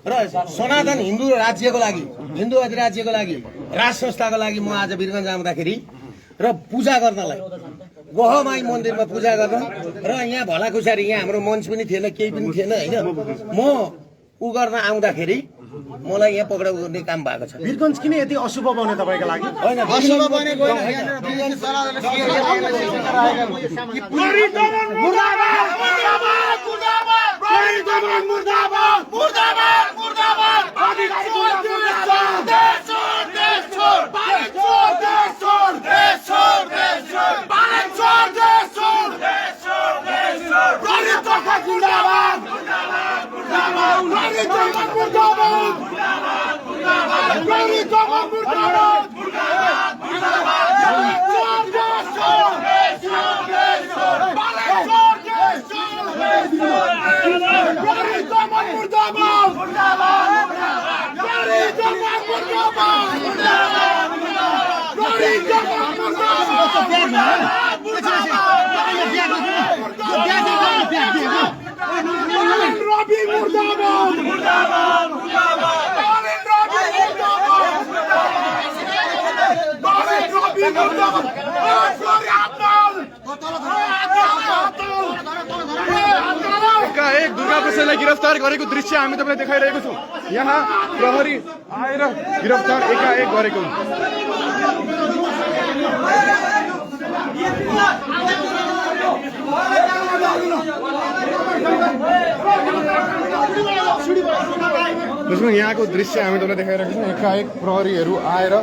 र सनातन हिन्दू राज्यको लागि हिन्दू अधिराज्यको लागि राज संस्थाको लागि म आज वीरगञ्ज आउँदाखेरि र पूजा गर्नलाई गहमाई मन्दिरमा पूजा गर्न र यहाँ भलाकुसारी यहाँ हाम्रो मञ्च पनि थिएन केही पनि थिएन होइन म उ गर्न आउँदाखेरि मलाई यहाँ पक्राउ गर्ने काम भएको छ। वीरगञ्ज किन यति अशुभ बन्यो तपाईँको लागि? होइन अशुभ बनेको एकाएक दुर्गा प्रसादलाई गिरफ्तार गरेको दृश्य हामी तपाईँलाई देखाइरहेको छौँ। यहाँ प्रहरी आएर गिरफ्तार एकाएक गरेको यहाँको दृश्य हामी तपाईँलाई देखाइरहेको छौँ। एकाएक प्रहरीहरू आएर